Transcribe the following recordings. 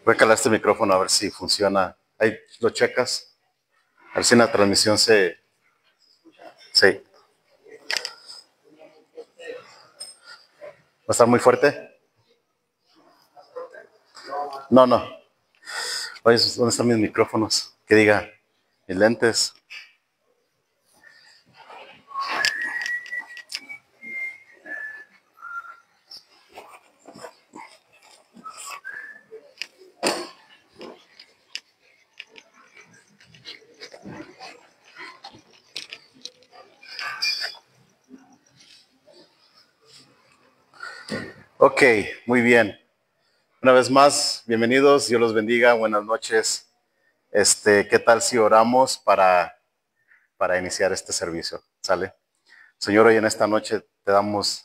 Voy a calar este micrófono a ver si funciona. Ahí lo checas. A ver si en la transmisión se... Sí. ¿Va a estar muy fuerte? No, no. Oye, ¿dónde están mis micrófonos? Que diga, mis lentes. Ok, muy bien. Una vez más, bienvenidos, Dios los bendiga, buenas noches. ¿Qué tal si oramos para iniciar este servicio? ¿Sale? Señor, hoy en esta noche te damos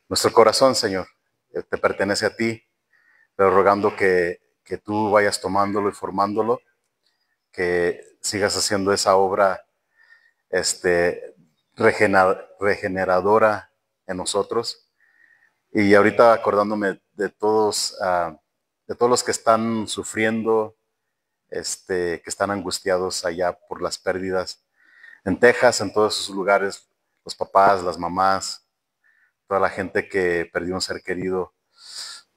nuestro corazón, Señor. Te pertenece a ti, pero rogando que tú vayas tomándolo y formándolo, que sigas haciendo esa obra regeneradora en nosotros. Y ahorita acordándome de todos los que están sufriendo, que están angustiados allá por las pérdidas, en Texas, en todos esos lugares, los papás, las mamás, toda la gente que perdió un ser querido,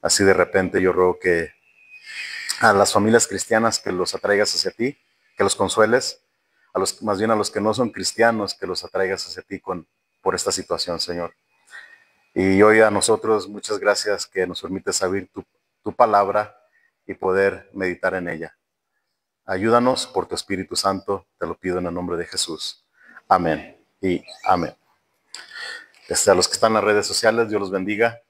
así de repente yo ruego que a las familias cristianas que los atraigas hacia ti, que los consueles, más bien a los que no son cristianos, que los atraigas hacia ti por esta situación, Señor. Y hoy a nosotros, muchas gracias que nos permites abrir tu palabra y poder meditar en ella. Ayúdanos por tu Espíritu Santo, te lo pido en el nombre de Jesús. Amén y amén. A los que están en las redes sociales, Dios los bendiga.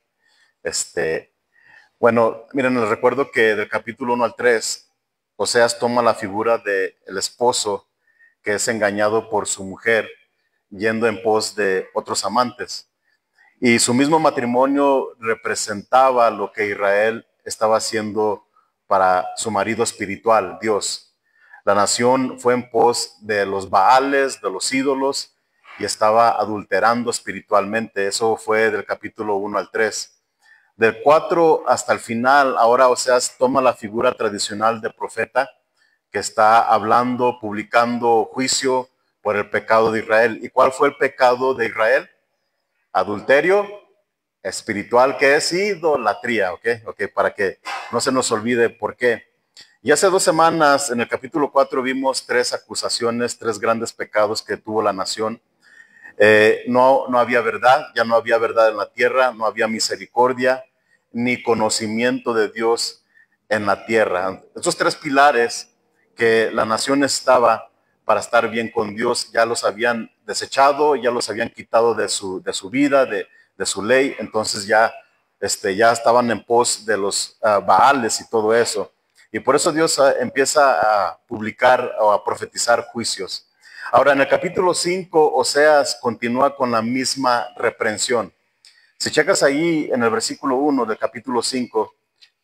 Bueno, miren, les recuerdo que del capítulo 1 al 3, Oseas toma la figura del esposo que es engañado por su mujer, yendo en pos de otros amantes. Y su mismo matrimonio representaba lo que Israel estaba haciendo para su marido espiritual, Dios. La nación fue en pos de los Baales, de los ídolos, y estaba adulterando espiritualmente. Eso fue del capítulo 1 al 3. Del 4 hasta el final, ahora Oseas toma la figura tradicional de profeta que está hablando, publicando juicio por el pecado de Israel. ¿Y cuál fue el pecado de Israel? Adulterio espiritual, que es idolatría, ¿ok? Para que no se nos olvide por qué. Y hace 2 semanas, en el capítulo 4, vimos 3 acusaciones, 3 grandes pecados que tuvo la nación. No había verdad, ya no había verdad en la tierra, no había misericordia, ni conocimiento de Dios en la tierra. Estos 3 pilares que la nación estaba para estar bien con Dios, ya los habían desechado, ya los habían quitado de su vida, de su ley, entonces ya estaban en pos de los Baales y todo eso. Y por eso Dios empieza a publicar o a profetizar juicios. Ahora, en el capítulo 5, Oseas continúa con la misma reprensión. Si checas ahí en el versículo 1 del capítulo 5,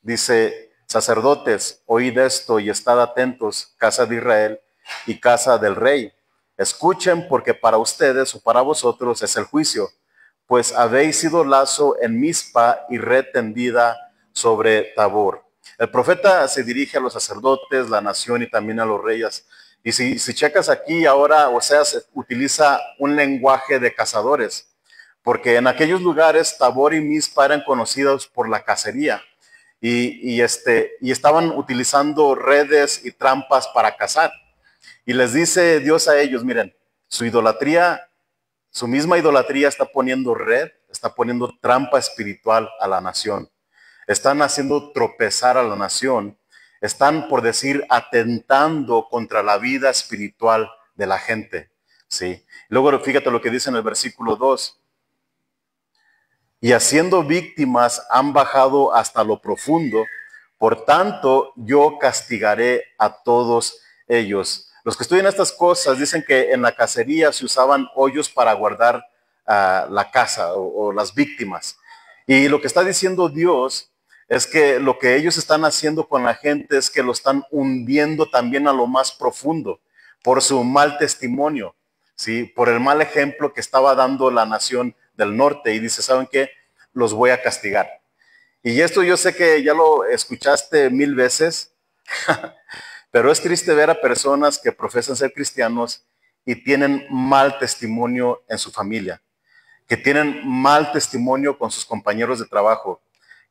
dice: sacerdotes, oíd esto y estad atentos, casa de Israel y casa del rey. Escuchen, porque para ustedes o para vosotros es el juicio, pues habéis sido lazo en Mizpa y red tendida sobre Tabor. El profeta se dirige a los sacerdotes, la nación y también a los reyes. Y si checas aquí ahora, Oseas utiliza un lenguaje de cazadores, porque en aquellos lugares Tabor y Mizpa eran conocidos por la cacería y estaban utilizando redes y trampas para cazar. Y les dice Dios a ellos: miren, su idolatría, su misma idolatría está poniendo red, está poniendo trampa espiritual a la nación. Están haciendo tropezar a la nación. Están, por decir, atentando contra la vida espiritual de la gente. ¿Sí? Luego fíjate lo que dice en el versículo 2. Y haciendo víctimas han bajado hasta lo profundo. Por tanto, yo castigaré a todos ellos. Los que estudian estas cosas dicen que en la cacería se usaban hoyos para guardar la caza o las víctimas. Y lo que está diciendo Dios es que lo que ellos están haciendo con la gente es que lo están hundiendo también a lo más profundo por su mal testimonio, ¿sí? Por el mal ejemplo que estaba dando la nación del norte. Y dice: ¿saben qué? Los voy a castigar. Y esto yo sé que ya lo escuchaste 1000 veces, pero es triste ver a personas que profesan ser cristianos y tienen mal testimonio en su familia, que tienen mal testimonio con sus compañeros de trabajo,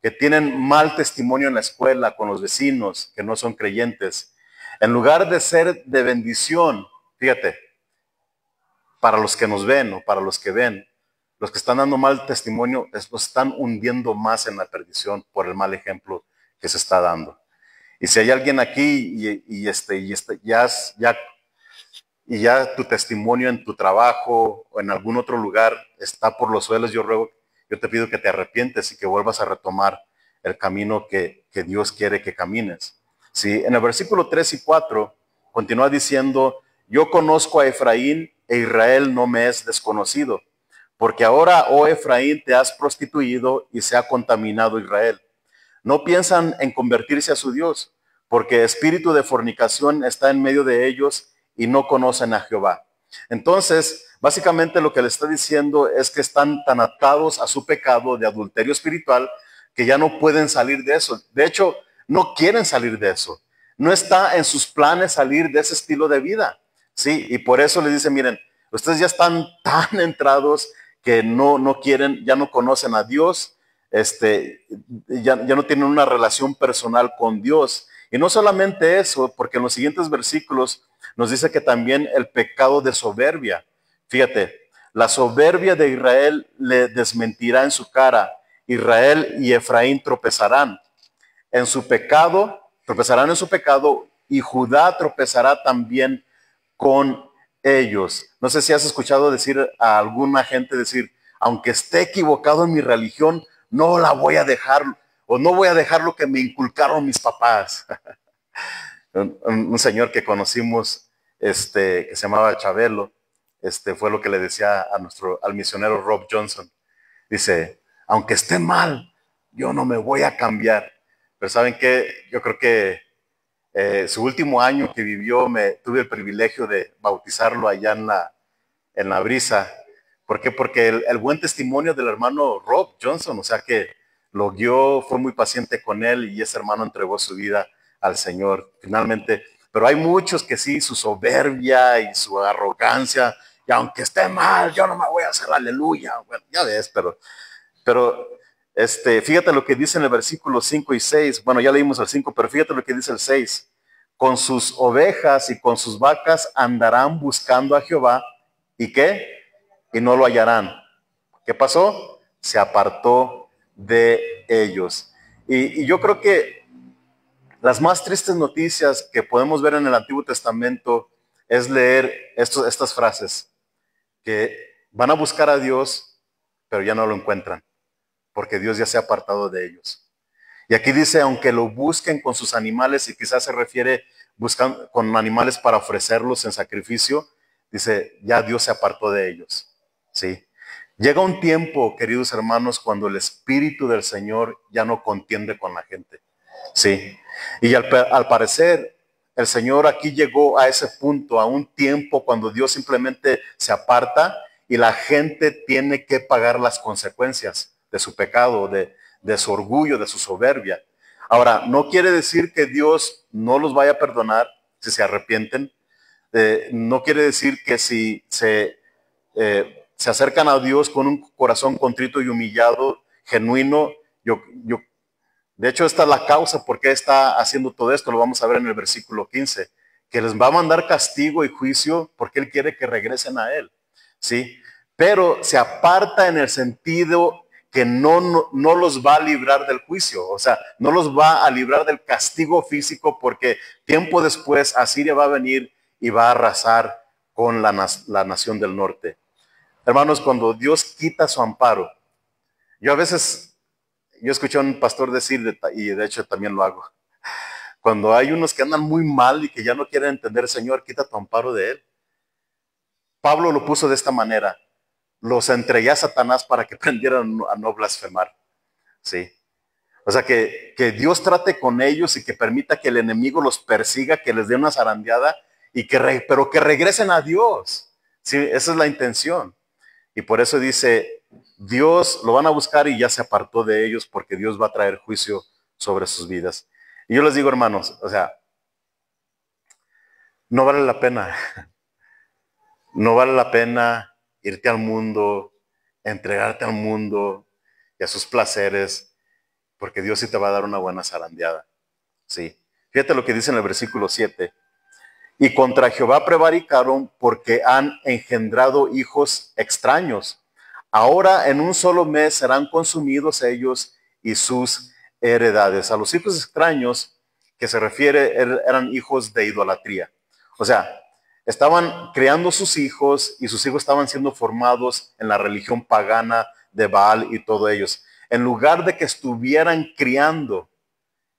que tienen mal testimonio en la escuela, con los vecinos, que no son creyentes. En lugar de ser de bendición, fíjate, para los que nos ven o para los que ven, los que están dando mal testimonio los están hundiendo más en la perdición por el mal ejemplo que se está dando. Y si hay alguien aquí y ya tu testimonio en tu trabajo o en algún otro lugar está por los suelos, yo te pido que te arrepientes y que vuelvas a retomar el camino que Dios quiere que camines. ¿Sí? En el versículo 3 y 4 continúa diciendo, yo conozco a Efraín e Israel no me es desconocido, porque ahora, oh Efraín, te has prostituido y se ha contaminado Israel. No piensan en convertirse a su Dios, porque espíritu de fornicación está en medio de ellos y no conocen a Jehová. Entonces, básicamente lo que le está diciendo es que están tan atados a su pecado de adulterio espiritual que ya no pueden salir de eso. De hecho, no quieren salir de eso. No está en sus planes salir de ese estilo de vida. Sí, y por eso les dice, miren, ustedes ya están tan entrados que no quieren, ya no conocen a Dios, ya no tienen una relación personal con Dios. Y no solamente eso, porque en los siguientes versículos nos dice que también el pecado de soberbia. Fíjate, la soberbia de Israel le desmentirá en su cara. Israel y Efraín tropezarán en su pecado, tropezarán en su pecado, y Judá tropezará también con ellos. No sé si has escuchado decir a alguna gente decir, aunque esté equivocado en mi religión, no la voy a dejar, o no voy a dejar lo que me inculcaron mis papás. un señor que conocimos, que se llamaba Chabelo, fue lo que le decía al misionero Rob Johnson. Dice, aunque esté mal, yo no me voy a cambiar. Pero ¿saben qué? Yo creo que su último año que vivió, tuve el privilegio de bautizarlo allá en la brisa. ¿Por qué? Porque el buen testimonio del hermano Rob Johnson, o sea que lo guió, fue muy paciente con él y ese hermano entregó su vida al Señor finalmente. Pero hay muchos que sí, su soberbia y su arrogancia, y aunque esté mal, yo no me voy a hacer aleluya. Bueno, ya ves, pero fíjate lo que dice en el versículo 5 y 6. Bueno, ya leímos el 5, pero fíjate lo que dice el 6. Con sus ovejas y con sus vacas andarán buscando a Jehová. ¿Y qué? Y no lo hallarán. ¿Qué pasó? Se apartó de ellos. Y yo creo que las más tristes noticias que podemos ver en el Antiguo Testamento es leer estas frases, que van a buscar a Dios, pero ya no lo encuentran, porque Dios ya se ha apartado de ellos. Y aquí dice, aunque lo busquen con sus animales, y quizás se refiere buscan con animales para ofrecerlos en sacrificio, dice, ya Dios se apartó de ellos. ¿Sí? Llega un tiempo, queridos hermanos, cuando el Espíritu del Señor ya no contiende con la gente. ¿Sí? Y al parecer, el Señor aquí llegó a ese punto, a un tiempo cuando Dios simplemente se aparta y la gente tiene que pagar las consecuencias de su pecado, de su orgullo, de su soberbia. Ahora, no quiere decir que Dios no los vaya a perdonar si se arrepienten. No quiere decir que si se acercan a Dios con un corazón contrito y humillado, genuino, de hecho, esta es la causa por qué está haciendo todo esto. Lo vamos a ver en el versículo 15, que les va a mandar castigo y juicio porque Él quiere que regresen a Él. ¿Sí? Pero se aparta en el sentido que no los va a librar del juicio, o sea, no los va a librar del castigo físico, porque tiempo después Asiria va a venir y va a arrasar con la nación del norte. Hermanos, cuando Dios quita su amparo, yo escuché a un pastor decir, y de hecho también lo hago, cuando hay unos que andan muy mal y que ya no quieren entender, Señor, quita tu amparo de Él. Pablo lo puso de esta manera, los entregué a Satanás para que aprendieran a no blasfemar. ¿Sí? O sea, que Dios trate con ellos y que permita que el enemigo los persiga, que les dé una zarandeada, pero que regresen a Dios. ¿Sí? Esa es la intención. Y por eso dice, Dios lo van a buscar y ya se apartó de ellos porque Dios va a traer juicio sobre sus vidas. Y yo les digo, hermanos, o sea, no vale la pena, no vale la pena irte al mundo, entregarte al mundo y a sus placeres, porque Dios sí te va a dar una buena zarandeada. Sí. Fíjate lo que dice en el versículo 7. Y contra Jehová prevaricaron porque han engendrado hijos extraños. Ahora en un solo mes serán consumidos ellos y sus heredades. A los hijos extraños que se refiere eran hijos de idolatría. O sea, estaban creando sus hijos y sus hijos estaban siendo formados en la religión pagana de Baal y todo ellos. En lugar de que estuvieran criando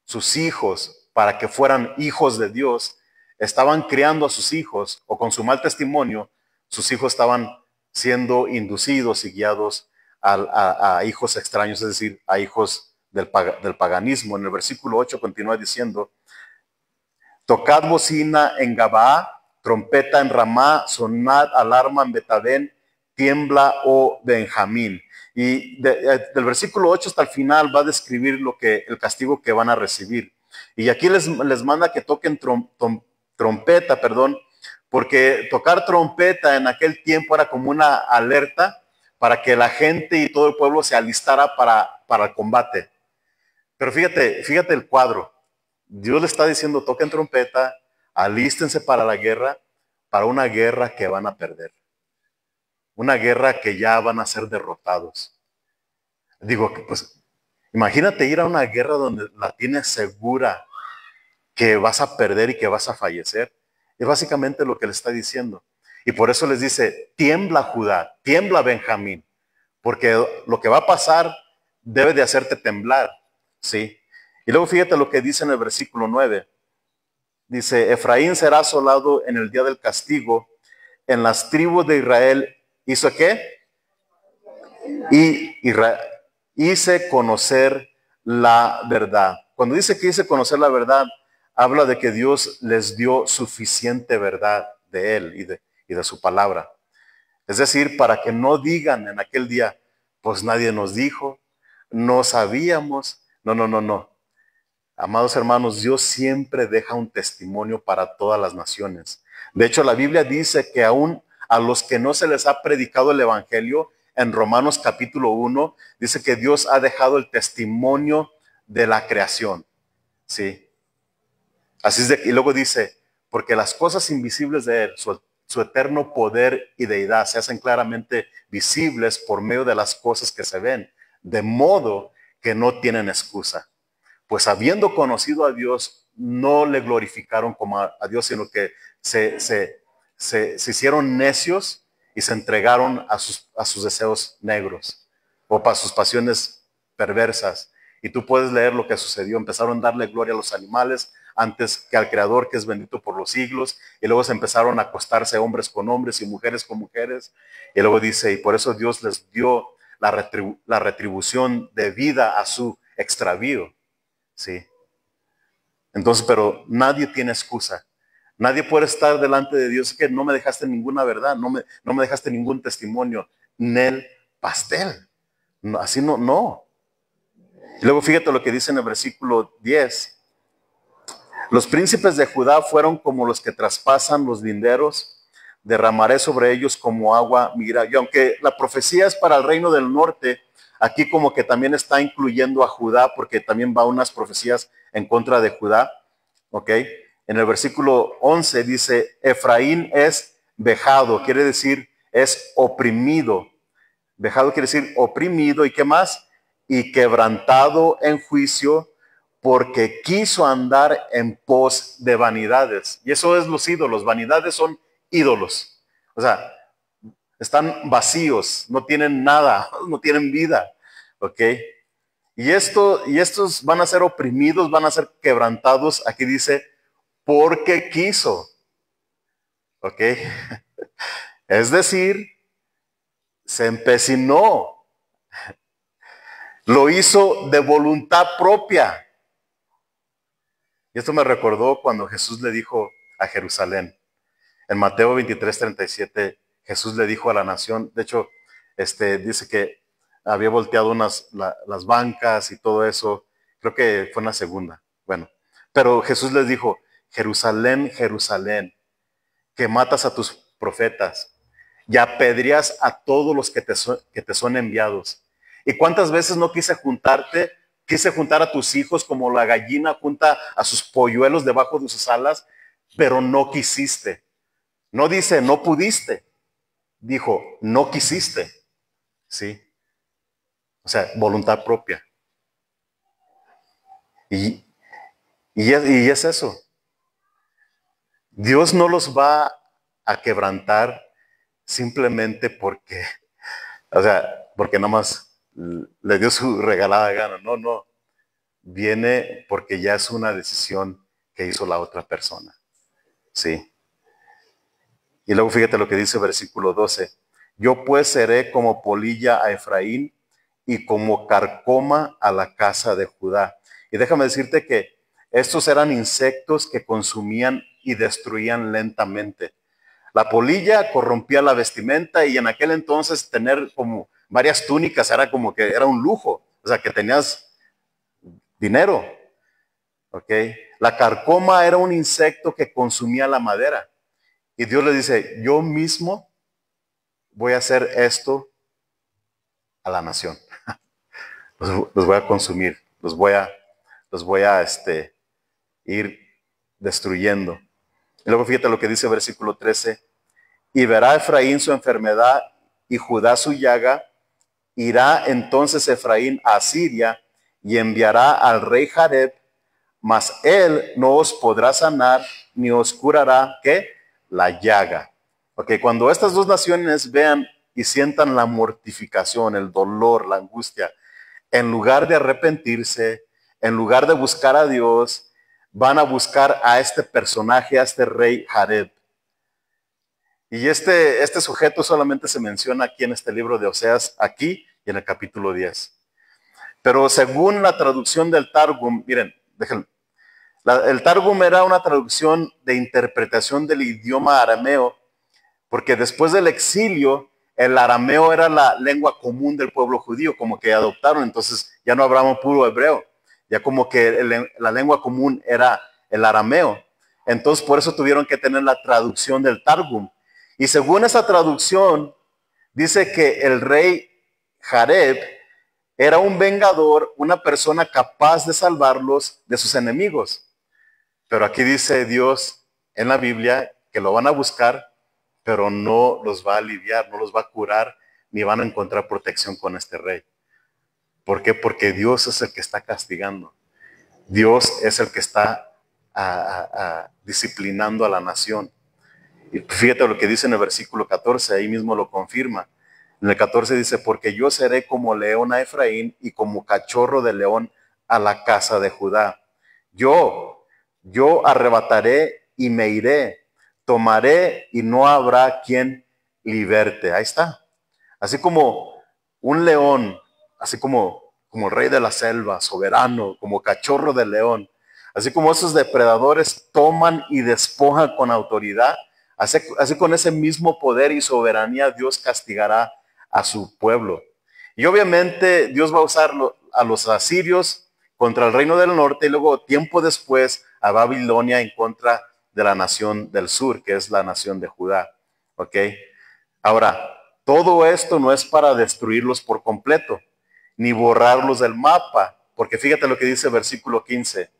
sus hijos para que fueran hijos de Dios, estaban criando a sus hijos, o con su mal testimonio, sus hijos estaban siendo inducidos y guiados a hijos extraños, es decir, a hijos del paganismo. En el versículo 8 continúa diciendo, tocad bocina en Gabaa, trompeta en Ramá, sonad alarma en Betavén, tiembla, oh Benjamín. Y del versículo 8 hasta el final va a describir el castigo que van a recibir. Y aquí les manda que toquen trompeta, porque tocar trompeta en aquel tiempo era como una alerta para que la gente y todo el pueblo se alistara para el combate. Pero fíjate el cuadro. Dios le está diciendo, toquen trompeta, alístense para la guerra, para una guerra que van a perder. Una guerra que ya van a ser derrotados. Digo, pues, imagínate ir a una guerra donde la tienes segura que vas a perder y que vas a fallecer. Es básicamente lo que le está diciendo. Y por eso les dice, tiembla Judá, tiembla Benjamín, porque lo que va a pasar debe de hacerte temblar, ¿sí? Y luego fíjate lo que dice en el versículo 9. Dice, Efraín será asolado en el día del castigo, en las tribus de Israel. ¿Hizo qué? Y hice conocer la verdad. Cuando dice que hice conocer la verdad, habla de que Dios les dio suficiente verdad de Él y de su palabra. Es decir, para que no digan en aquel día, pues nadie nos dijo, no sabíamos. No, no, no, no. Amados hermanos, Dios siempre deja un testimonio para todas las naciones. De hecho, la Biblia dice que aún a los que no se les ha predicado el Evangelio, en Romanos capítulo 1, dice que Dios ha dejado el testimonio de la creación. ¿Sí? Así es y luego dice, porque las cosas invisibles de Él, su eterno poder y deidad, se hacen claramente visibles por medio de las cosas que se ven, de modo que no tienen excusa. Pues habiendo conocido a Dios, no le glorificaron como a Dios, sino que se hicieron necios y se entregaron a sus deseos negros o para sus pasiones perversas. Y tú puedes leer lo que sucedió. Empezaron a darle gloria a los animales antes que al Creador, que es bendito por los siglos. Y luego se empezaron a acostarse hombres con hombres y mujeres con mujeres. Y luego dice, y por eso Dios les dio la retribución de vida a su extravío. Sí. Entonces, pero nadie tiene excusa. Nadie puede estar delante de Dios que no me dejaste ninguna verdad, no me dejaste ningún testimonio. Nel pastel. No, así no, no. Y luego fíjate lo que dice en el versículo 10. Los príncipes de Judá fueron como los que traspasan los linderos, derramaré sobre ellos como agua. Mira, y aunque la profecía es para el reino del norte, aquí como que también está incluyendo a Judá, porque también va unas profecías en contra de Judá, ¿ok? En el versículo 11 dice, Efraín es vejado, quiere decir, es oprimido. Vejado quiere decir oprimido, ¿y qué más? Y quebrantado en juicio, porque quiso andar en pos de vanidades. Y eso es los ídolos. Vanidades son ídolos. O sea, están vacíos, no tienen nada, no tienen vida. ¿Ok? Y estos van a ser oprimidos, van a ser quebrantados. Aquí dice, porque quiso. ¿Ok? Es decir, se empecinó. Lo hizo de voluntad propia. Y esto me recordó cuando Jesús le dijo a Jerusalén. En Mateo 23:37, Jesús le dijo a la nación, de hecho, dice que había volteado las bancas y todo eso. Creo que fue en la segunda. Bueno, pero Jesús les dijo, Jerusalén, Jerusalén, que matas a tus profetas y apedreas a todos los que te son enviados. ¿Y cuántas veces no quise juntarte? Quise juntar a tus hijos como la gallina junta a sus polluelos debajo de sus alas, pero no quisiste. No dice, no pudiste. Dijo, no quisiste. ¿Sí? O sea, voluntad propia. Y, y es eso. Dios no los va a quebrantar simplemente porque, o sea, porque nada más le dio su regalada gana. No, no. Viene porque ya es una decisión que hizo la otra persona. Sí. Y luego fíjate lo que dice versículo 12. Yo pues seré como polilla a Efraín y como carcoma a la casa de Judá. Y déjame decirte que estos eran insectos que consumían y destruían lentamente. La polilla corrompía la vestimenta y en aquel entonces tener como varias túnicas era como que era un lujo. O sea, que tenías dinero. ¿Ok? La carcoma era un insecto que consumía la madera. Y Dios le dice, yo mismo voy a hacer esto a la nación. Los voy a consumir, los voy a ir destruyendo. Y luego fíjate lo que dice el versículo 13. Y verá Efraín su enfermedad y Judá su llaga. Irá entonces Efraín a Siria y enviará al rey Jareb, mas él no os podrá sanar ni os curará, ¿qué? La llaga. Ok, cuando estas dos naciones vean y sientan la mortificación, el dolor, la angustia, en lugar de arrepentirse, en lugar de buscar a Dios, van a buscar a este personaje, a este rey Jareb. Y este sujeto solamente se menciona aquí en este libro de Oseas, aquí y en el capítulo 10. Pero según la traducción del Targum, miren, déjenme. El Targum era una traducción de interpretación del idioma arameo, porque después del exilio, el arameo era la lengua común del pueblo judío, como que adoptaron, entonces ya no hablaban puro hebreo, ya como que la lengua común era el arameo. Entonces por eso tuvieron que tener la traducción del Targum. Y según esa traducción, dice que el rey Jareb era un vengador, una persona capaz de salvarlos de sus enemigos. Pero aquí dice Dios en la Biblia que lo van a buscar, pero no los va a aliviar, no los va a curar, ni van a encontrar protección con este rey. ¿Por qué? Porque Dios es el que está castigando. Dios es el que está disciplinando a la nación. Y fíjate lo que dice en el versículo 14, ahí mismo lo confirma. En el 14 dice, porque yo seré como león a Efraín y como cachorro de león a la casa de Judá. Yo arrebataré y me iré, tomaré y no habrá quien liberte. Ahí está. Así como un león, así como el rey de la selva, soberano, como cachorro de león, así como esos depredadores toman y despojan con autoridad, así con ese mismo poder y soberanía Dios castigará a su pueblo. Y obviamente Dios va a usar a los asirios contra el reino del norte y luego tiempo después a Babilonia en contra de la nación del sur, que es la nación de Judá. ¿Ok? Ahora, todo esto no es para destruirlos por completo, ni borrarlos del mapa, porque fíjate lo que dice el versículo 15.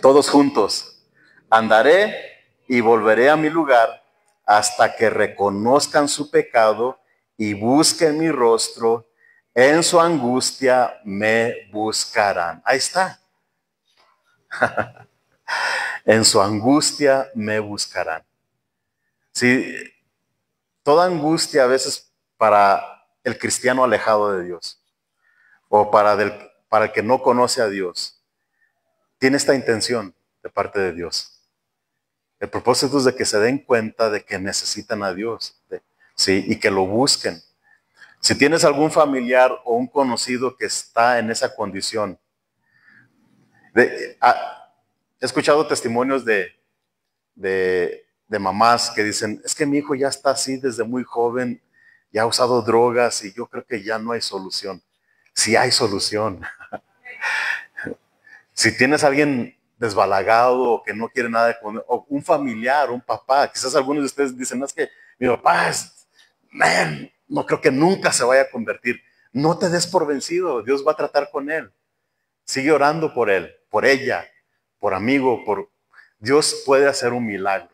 Todos juntos, andaré y volveré a mi lugar hasta que reconozcan su pecado y busquen mi rostro. En su angustia me buscarán. Ahí está. En su angustia me buscarán. Sí, toda angustia a veces para el cristiano alejado de Dios o para el que no conoce a Dios, tiene esta intención de parte de Dios. El propósito es de que se den cuenta de que necesitan a Dios, ¿sí? Y que lo busquen. Si tienes algún familiar o un conocido que está en esa condición, he escuchado testimonios de mamás que dicen, es que mi hijo ya está así desde muy joven, ya ha usado drogas y yo creo que ya no hay solución. Sí hay solución. Si tienes a alguien desbalagado o que no quiere nada de comer, o un familiar, un papá, quizás algunos de ustedes dicen, no, es que mi papá es, man, no creo que nunca se vaya a convertir. No te des por vencido, Dios va a tratar con él. Sigue orando por él, por ella, por amigo, por Dios puede hacer un milagro.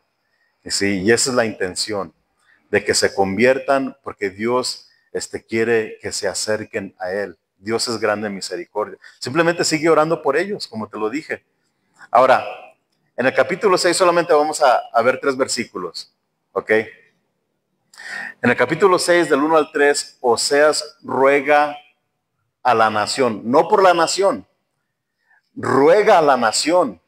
Sí, y esa es la intención, de que se conviertan porque Dios quiere que se acerquen a Él. Dios es grande en misericordia. Simplemente sigue orando por ellos, como te lo dije. Ahora, en el capítulo 6 solamente vamos a ver 3 versículos, ¿ok? En el capítulo 6, del 1 al 3, Oseas ruega a la nación, no por la nación, ruega a la nación.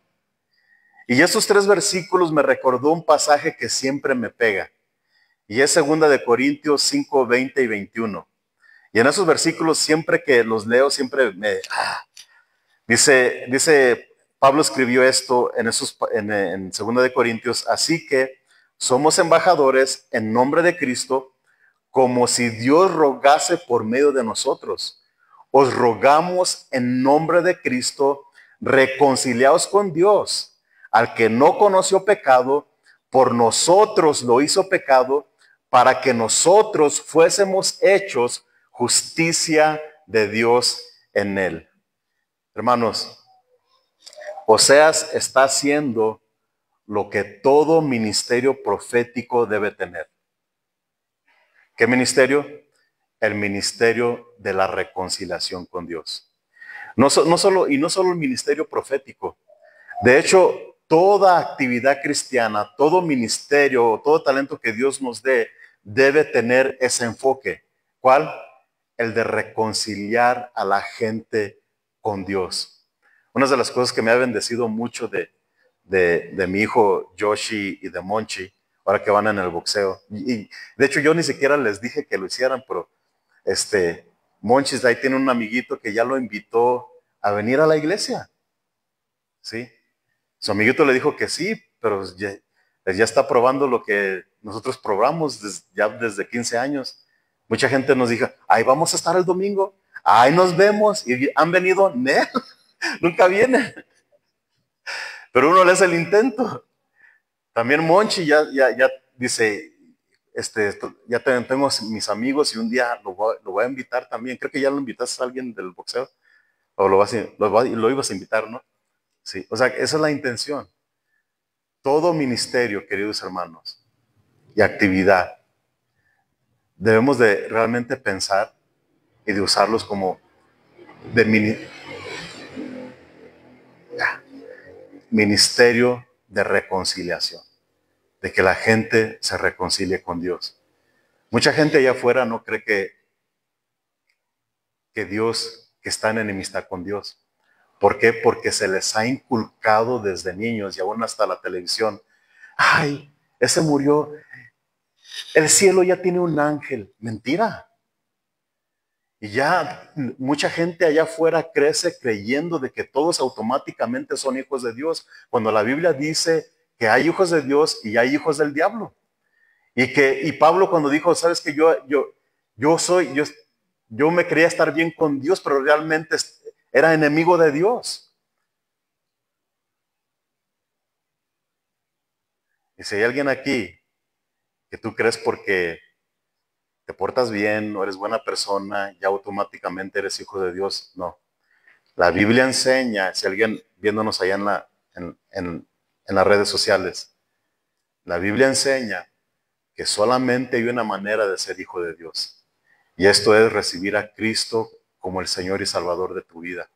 Y esos 3 versículos me recordó un pasaje que siempre me pega. Y es 2 Corintios 5, 20 y 21. Y en esos versículos, siempre que los leo, siempre me... Dice, Pablo escribió esto en 2 Corintios, así que somos embajadores en nombre de Cristo, como si Dios rogase por medio de nosotros. Os rogamos en nombre de Cristo, reconciliaos con Dios. Al que no conoció pecado, por nosotros lo hizo pecado, para que nosotros fuésemos hechos justicia de Dios en él. Hermanos, Oseas está haciendo lo que todo ministerio profético debe tener. ¿Qué ministerio? El ministerio de la reconciliación con Dios. No solo el ministerio profético. De hecho, toda actividad cristiana, todo ministerio, todo talento que Dios nos dé, debe tener ese enfoque. ¿Cuál? El de reconciliar a la gente con Dios. Una de las cosas que me ha bendecido mucho de mi hijo Yoshi y de Monchi, ahora que van en el boxeo. Y de hecho yo ni siquiera les dije que lo hicieran, pero Monchis ahí tiene un amiguito que ya lo invitó a venir a la iglesia. ¿Sí? Su amiguito le dijo que sí, pero ya está probando lo que nosotros probamos ya desde 15 años. Mucha gente nos dijo, ahí vamos a estar el domingo, ahí nos vemos, y han venido, nunca vienen. Pero uno le hace el intento. También Monchi ya dice, ya tengo mis amigos y un día lo voy a invitar también. Creo que ya lo invitaste a alguien del boxeo, o lo ibas a invitar, ¿no? Sí, o sea, esa es la intención. Todo ministerio, queridos hermanos, y actividad, debemos de realmente pensar y de usarlos como de ministerio de reconciliación, de que la gente se reconcilie con Dios. Mucha gente allá afuera no cree que está en enemistad con Dios. ¿Por qué? Porque se les ha inculcado desde niños y aún hasta la televisión. Ay, ese murió. El cielo ya tiene un ángel. Mentira. Y ya mucha gente allá afuera crece creyendo de que todos automáticamente son hijos de Dios, cuando la Biblia dice que hay hijos de Dios y hay hijos del diablo. Y Pablo cuando dijo, sabes que yo me creía estar bien con Dios, pero realmente era enemigo de Dios. Y si hay alguien aquí que tú crees porque te portas bien, o eres buena persona, ya automáticamente eres hijo de Dios, no. La Biblia enseña, si alguien viéndonos allá en las redes sociales, la Biblia enseña que solamente hay una manera de ser hijo de Dios. Y esto es recibir a Cristo como el Señor y Salvador de tu vida.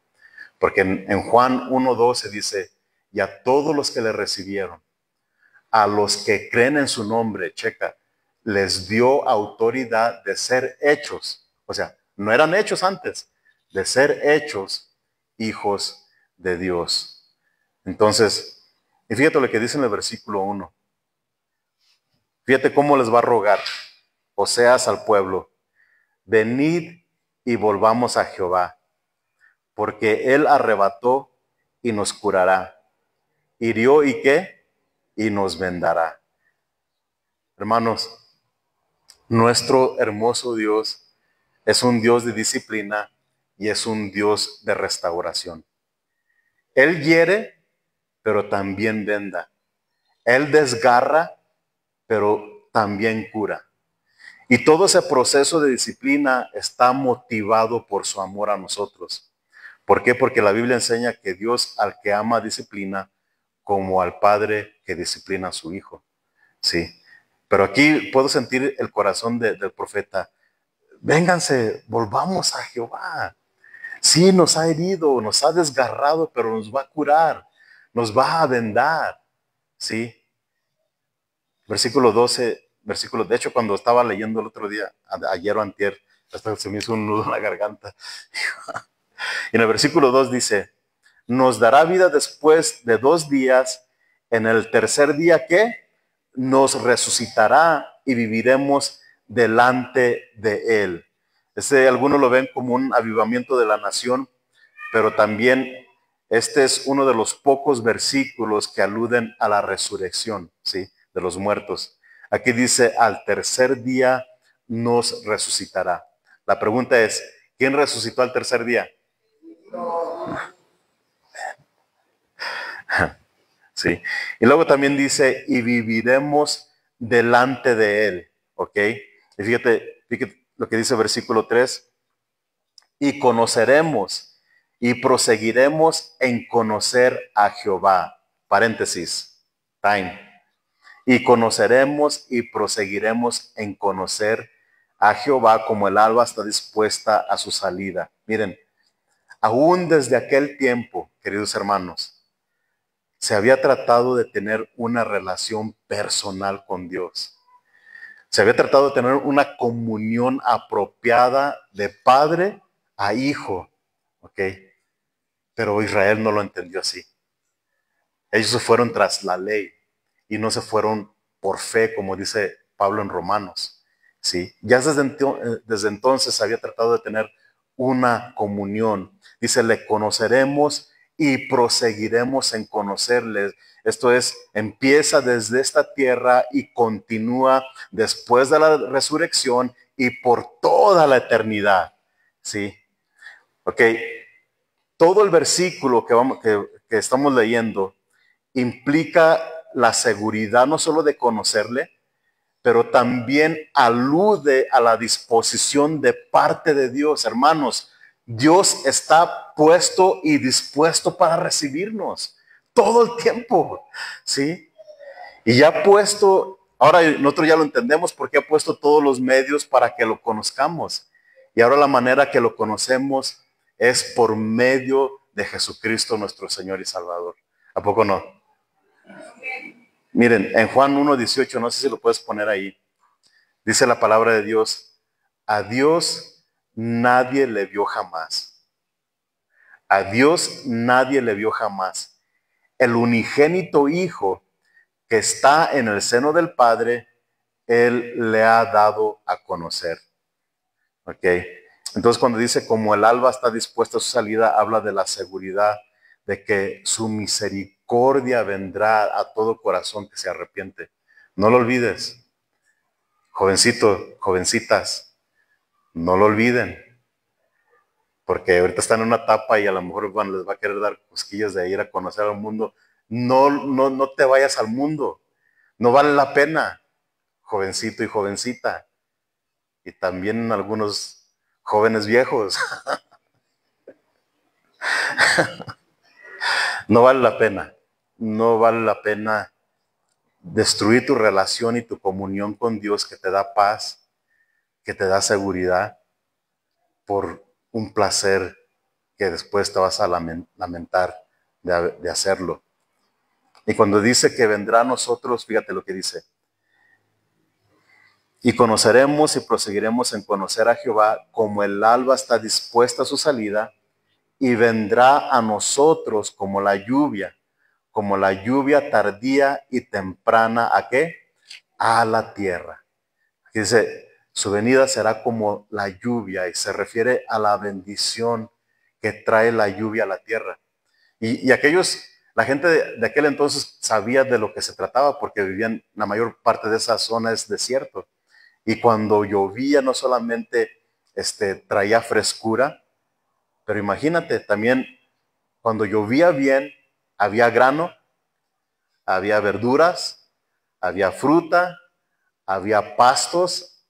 Porque en Juan 1:12 dice, y a todos los que le recibieron, a los que creen en su nombre, checa, les dio autoridad de ser hechos. O sea, no eran hechos antes, de ser hechos hijos de Dios. Entonces, y fíjate lo que dice en el versículo 1. Fíjate cómo les va a rogar Oseas al pueblo. Venid y volvamos a Jehová, porque él arrebató y nos curará. Hirió y qué, y nos vendará. Hermanos, Nuestro hermoso Dios es un Dios de disciplina y es un Dios de restauración. Él hiere, pero también venda. Él desgarra, pero también cura. Y todo ese proceso de disciplina está motivado por su amor a nosotros. ¿Por qué? Porque la Biblia enseña que Dios al que ama disciplina como al padre que disciplina a su hijo. Sí. Pero aquí puedo sentir el corazón del profeta. Vénganse, volvamos a Jehová. Sí, nos ha herido, nos ha desgarrado, pero nos va a curar, nos va a vendar. Sí. Versículo 12, de hecho, cuando estaba leyendo el otro día, ayer o antier, hasta se me hizo un nudo en la garganta. Y en el versículo 2 dice, nos dará vida después de 2 días, en el tercer día que nos resucitará y viviremos delante de él. Algunos lo ven como un avivamiento de la nación, pero también este es uno de los pocos versículos que aluden a la resurrección, ¿sí? De los muertos. Aquí dice, al tercer día nos resucitará. La pregunta es, ¿quién resucitó al tercer día? Sí. Y luego también dice, y viviremos delante de él. ¿Ok? Y fíjate lo que dice el versículo 3. Y conoceremos y proseguiremos en conocer a Jehová. Paréntesis. Time. Y conoceremos y proseguiremos en conocer a Jehová como el alba está dispuesta a su salida. Miren, aún desde aquel tiempo, queridos hermanos, se había tratado de tener una relación personal con Dios. Se había tratado de tener una comunión apropiada de padre a hijo. ¿Ok? Pero Israel no lo entendió así. Ellos se fueron tras la ley y no se fueron por fe, como dice Pablo en Romanos. ¿Sí? Ya desde entonces se había tratado de tener una comunión. Dice, le conoceremos y proseguiremos en conocerles. Esto es, empieza desde esta tierra y continúa después de la resurrección y por toda la eternidad. ¿Sí? Ok, todo el versículo que estamos leyendo implica la seguridad no solo de conocerle, pero también alude a la disposición de parte de Dios. Hermanos, Dios está puesto y dispuesto para recibirnos todo el tiempo, ¿sí? Y ya ha puesto, ahora nosotros ya lo entendemos porque ha puesto todos los medios para que lo conozcamos. Y ahora la manera que lo conocemos es por medio de Jesucristo nuestro Señor y Salvador. ¿A poco no? Miren, en Juan 1:18, no sé si lo puedes poner ahí, dice la palabra de Dios, a Dios nadie le vio jamás. A Dios nadie le vio jamás. El unigénito Hijo que está en el seno del Padre, Él le ha dado a conocer. ¿Ok? Entonces cuando dice como el alba está dispuesta a su salida, habla de la seguridad de que su misericordia vendrá a todo corazón que se arrepiente. No lo olvides. Jovencito, jovencitas, no lo olviden. Porque ahorita están en una etapa y a lo mejor les va a querer dar cosquillas de ir a conocer al mundo. No te vayas al mundo. No vale la pena, jovencito y jovencita. Y también algunos jóvenes viejos. No vale la pena. No vale la pena destruir tu relación y tu comunión con Dios que te da paz, que te da seguridad, por un placer que después te vas a lamentar de hacerlo. Y cuando dice que vendrá a nosotros, fíjate lo que dice. Y conoceremos y proseguiremos en conocer a Jehová como el alba está dispuesta a su salida y vendrá a nosotros como la lluvia tardía y temprana, ¿a qué? A la tierra. Aquí dice, su venida será como la lluvia y se refiere a la bendición que trae la lluvia a la tierra. Y la gente de aquel entonces sabía de lo que se trataba porque vivían, la mayor parte de esa zona es desierto. Y cuando llovía no solamente traía frescura, pero imagínate también cuando llovía bien, había grano, había verduras, había fruta, había pastos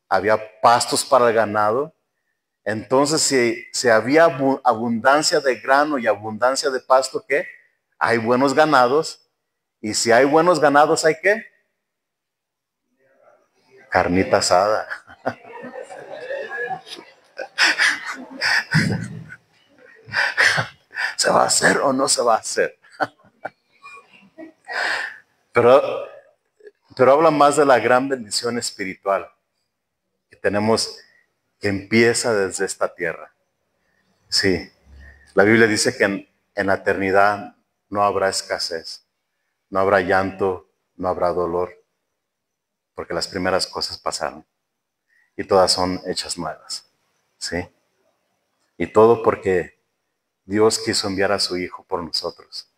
para el ganado. Entonces, si había abundancia de grano y abundancia de pasto, ¿qué? Hay buenos ganados. Y si hay buenos ganados, ¿hay qué? Carnita asada. ¿Se va a hacer o no se va a hacer? Pero, pero habla más de la gran bendición espiritual que tenemos, que empieza desde esta tierra. Sí, la Biblia dice que en la eternidad no habrá escasez, no habrá llanto, no habrá dolor, porque las primeras cosas pasaron y todas son hechas nuevas. ¿Sí? Y todo porque Dios quiso enviar a su Hijo por nosotros.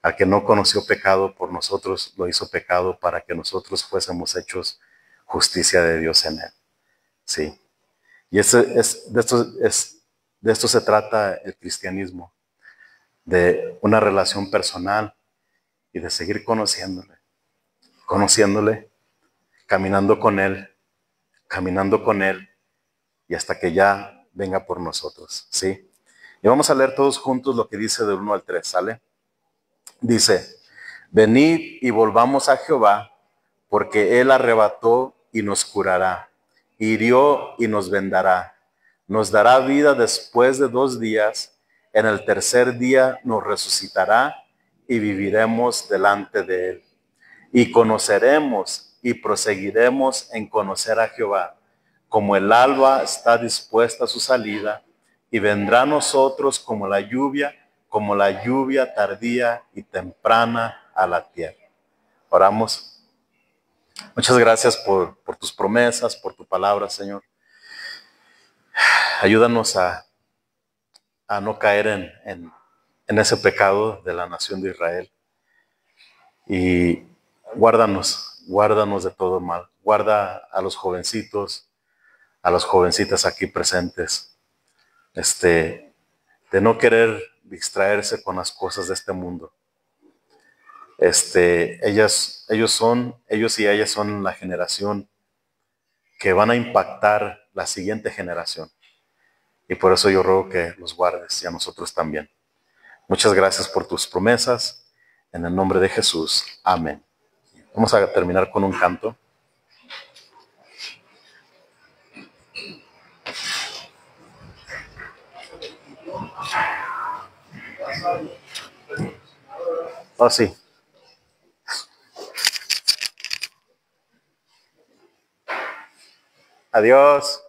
Al que no conoció pecado por nosotros, lo hizo pecado para que nosotros fuésemos hechos justicia de Dios en él. ¿Sí? Y de esto se trata el cristianismo, de una relación personal y de seguir conociéndole, caminando con él y hasta que ya venga por nosotros. ¿Sí? Y vamos a leer todos juntos lo que dice del 1 al 3, ¿sale? Dice, venid y volvamos a Jehová, porque él arrebató y nos curará, hirió y nos vendará, nos dará vida después de 2 días, en el tercer día nos resucitará y viviremos delante de él. Y conoceremos y proseguiremos en conocer a Jehová, como el alba está dispuesta a su salida, y vendrá a nosotros como la lluvia tardía y temprana a la tierra. Oramos. Muchas gracias por tus promesas, por tu palabra, Señor. Ayúdanos a no caer en ese pecado de la nación de Israel. Y guárdanos de todo mal. Guarda a los jovencitos, a las jovencitas aquí presentes, de no querer distraerse con las cosas de este mundo. Ellos y ellas son la generación que van a impactar la siguiente generación. Y por eso yo ruego que los guardes y a nosotros también. Muchas gracias por tus promesas. En el nombre de Jesús. Amén. Vamos a terminar con un canto. Oh, sí. Adiós.